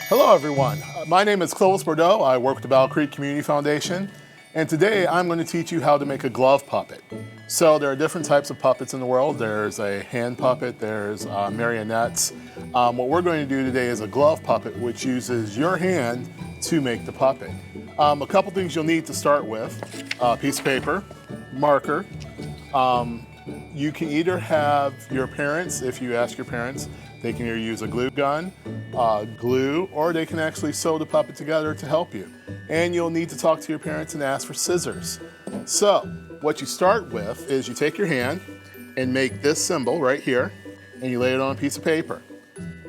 Hello everyone, my name is Clovis Bordeaux. I work with the Battle Creek Community Foundation, and today I'm going to teach you how to make a glove puppet. So there are different types of puppets in the world. There's a hand puppet, there's marionettes. What we're going to do today is a glove puppet, which uses your hand to make the puppet. A couple things you'll need to start with: a piece of paper, marker. You can either have your parents, if you ask your parents, they can either use a glue gun, glue, or they can actually sew the puppet together to help you. And you'll need to talk to your parents and ask for scissors. So, what you start with is you take your hand and make this symbol right here, and you lay it on a piece of paper.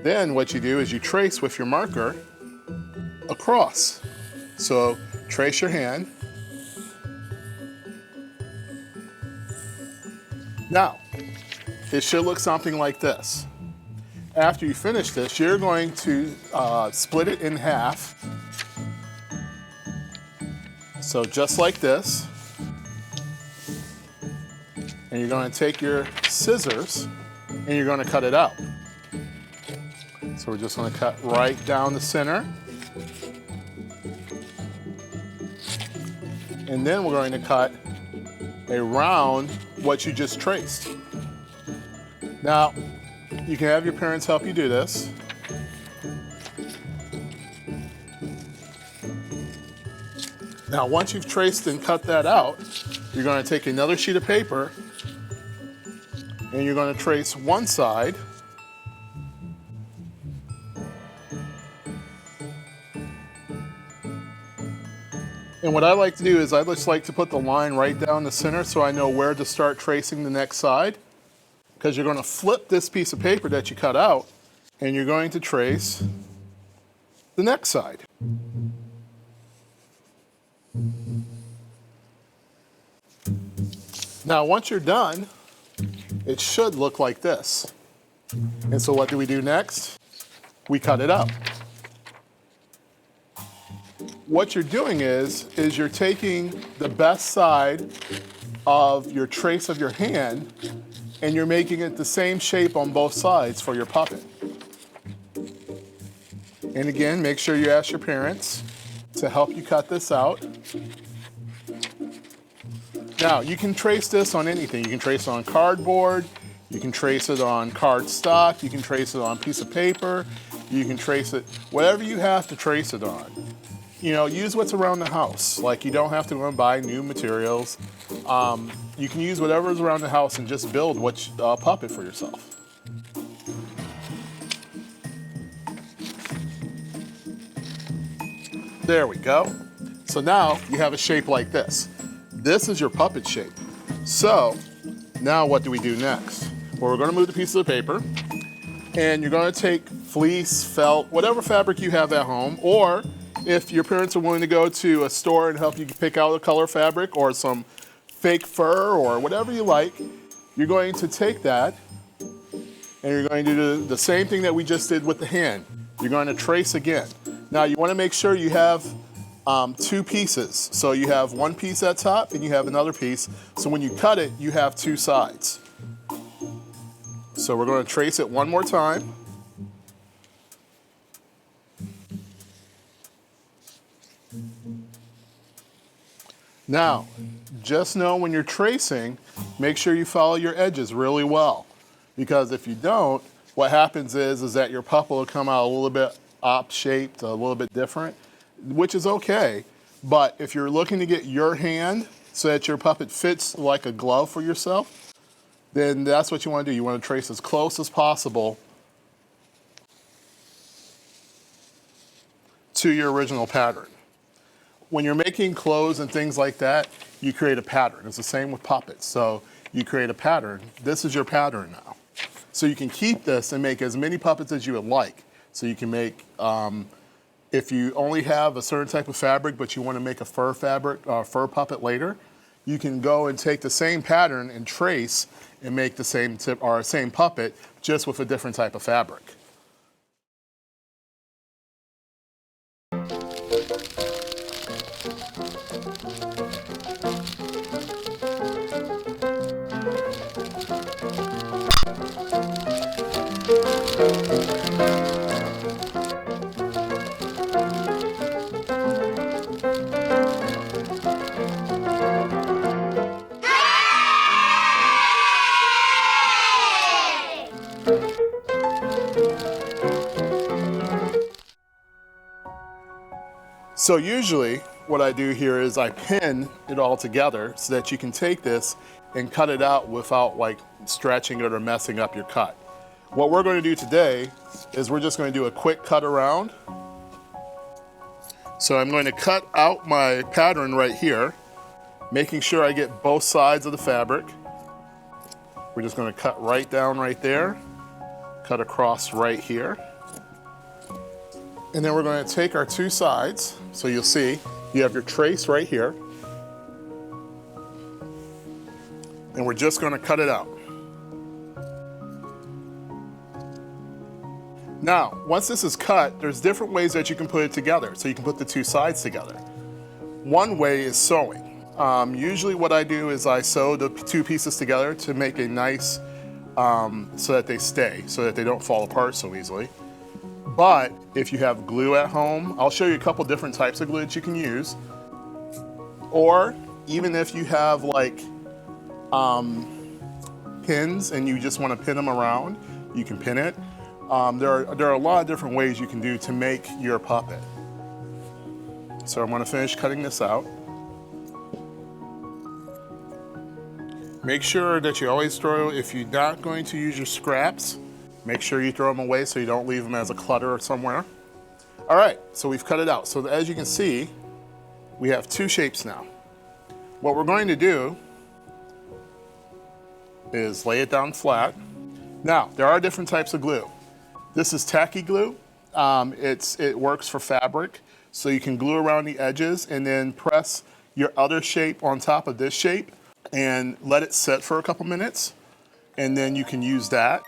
Then what you do is you trace with your marker across. So, trace your hand. Now, it should look something like this. After you finish this, you're going to split it in half. So just like this. And you're going to take your scissors and you're going to cut it out. So we're just going to cut right down the center. And then we're going to cut around what you just traced. Now, you can have your parents help you do this. Now, once you've traced and cut that out, you're going to take another sheet of paper and you're going to trace one side. And what I like to do is I just like to put the line right down the center so I know where to start tracing the next side. Because you're going to flip this piece of paper that you cut out and you're going to trace the next side. Now, once you're done, it should look like this. And so what do we do next? We cut it up. What you're doing is you're taking the best side of your trace of your hand and you're making it the same shape on both sides for your puppet. And again, make sure you ask your parents to help you cut this out. Now, you can trace this on anything. You can trace it on cardboard, you can trace it on cardstock, you can trace it on a piece of paper, you can trace it, whatever you have to trace it on. You know, use what's around the house. Like, you don't have to go and buy new materials. You can use whatever's around the house and just build a puppet for yourself. There we go. So now you have a shape like this. This is your puppet shape. So now what do we do next? Well, we're going to move the pieces of paper and you're going to take fleece, felt, whatever fabric you have at home, or if your parents are willing to go to a store and help you pick out a color fabric or some fake fur or whatever you like, you're going to take that and you're going to do the same thing that we just did with the hand. You're going to trace again. Now you want to make sure you have two pieces. So you have one piece at top and you have another piece. So when you cut it, you have two sides. So we're going to trace it one more time. Now, just know when you're tracing, make sure you follow your edges really well. Because if you don't, what happens is that your puppet will come out a little bit op-shaped, a little bit different, which is okay. But if you're looking to get your hand so that your puppet fits like a glove for yourself, then that's what you want to do. You want to trace as close as possible to your original pattern. When you're making clothes and things like that, you create a pattern. It's the same with puppets. So you create a pattern. This is your pattern now. So you can keep this and make as many puppets as you would like. So you can make, if you only have a certain type of fabric, but you want to make a fur fur puppet later, you can go and take the same pattern and trace and make the same same puppet, just with a different type of fabric. So usually what I do here is I pin it all together so that you can take this and cut it out without like stretching it or messing up your cut. What we're going to do today is we're just going to do a quick cut around. So I'm going to cut out my pattern right here, making sure I get both sides of the fabric. We're just going to cut right down right there, cut across right here. And then we're going to take our two sides. So you'll see you have your trace right here. And we're just going to cut it out. Now, once this is cut, there's different ways that you can put it together. So you can put the two sides together. One way is sewing. Usually what I do is I sew the two pieces together to make a nice, so that they stay, so that they don't fall apart so easily. But if you have glue at home, I'll show you a couple different types of glue that you can use. Or even if you have like pins and you just want to pin them around, you can pin it. There are a lot of different ways you can do to make your puppet. So I'm going to finish cutting this out. Make sure that you always throw, if you're not going to use your scraps, make sure you throw them away so you don't leave them as a clutter somewhere. All right, so we've cut it out. So as you can see, we have two shapes now. What we're going to do is lay it down flat. Now, there are different types of glue. This is tacky glue. It works for fabric, so you can glue around the edges and then press your other shape on top of this shape and let it sit for a couple minutes, and then you can use that.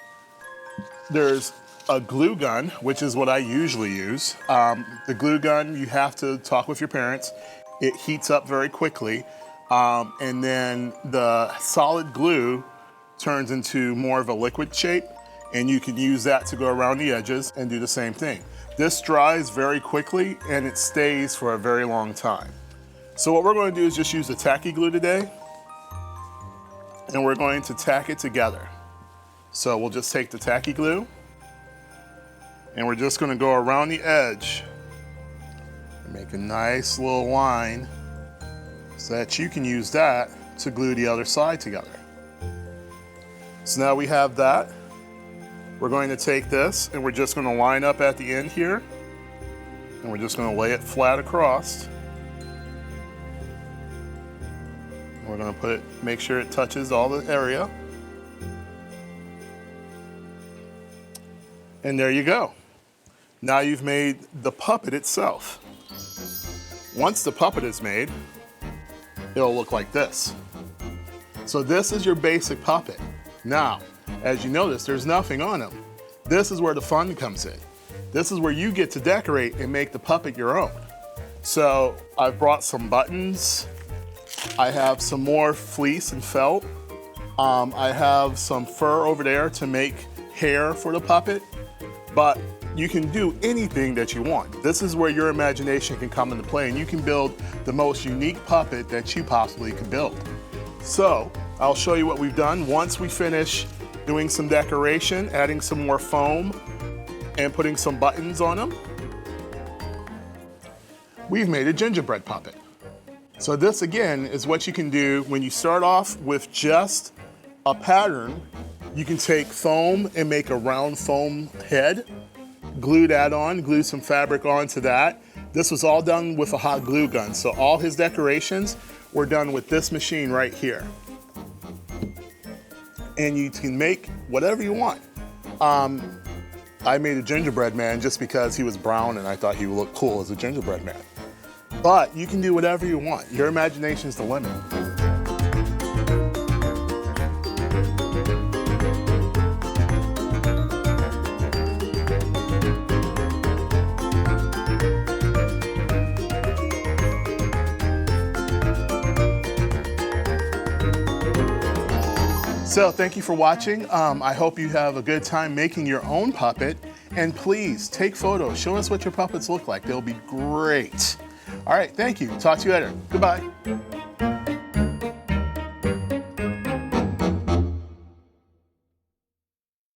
There's a glue gun, which is what I usually use. The glue gun, you have to talk with your parents. It heats up very quickly, and then the solid glue turns into more of a liquid shape, and you can use that to go around the edges and do the same thing. This dries very quickly, and it stays for a very long time. So what we're going to do is just use the tacky glue today, and we're going to tack it together. So we'll just take the tacky glue, and we're just going to go around the edge and make a nice little line so that you can use that to glue the other side together. So now we have that. We're going to take this and we're just going to line up at the end here, and we're just going to lay it flat across. We're going to put it, make sure it touches all the area. And there you go. Now you've made the puppet itself. Once the puppet is made, it'll look like this. So this is your basic puppet. Now, as you notice, there's nothing on him. This is where the fun comes in. This is where you get to decorate and make the puppet your own. So I've brought some buttons. I have some more fleece and felt. I have some fur over there to make hair for the puppet, but you can do anything that you want. This is where your imagination can come into play, and you can build the most unique puppet that you possibly could build. So I'll show you what we've done. Once we finish doing some decoration, adding some more foam, and putting some buttons on them, we've made a gingerbread puppet. So this again is what you can do when you start off with just a pattern. You can take foam and make a round foam head, glue that on, glue some fabric onto that. This was all done with a hot glue gun. So all his decorations were done with this machine right here. And you can make whatever you want. I made a gingerbread man just because he was brown and I thought he would look cool as a gingerbread man. But you can do whatever you want. Your imagination's the limit. So thank you for watching. I hope you have a good time making your own puppet. And please take photos. Show us what your puppets look like. They'll be great. All right, thank you. Talk to you later. Goodbye.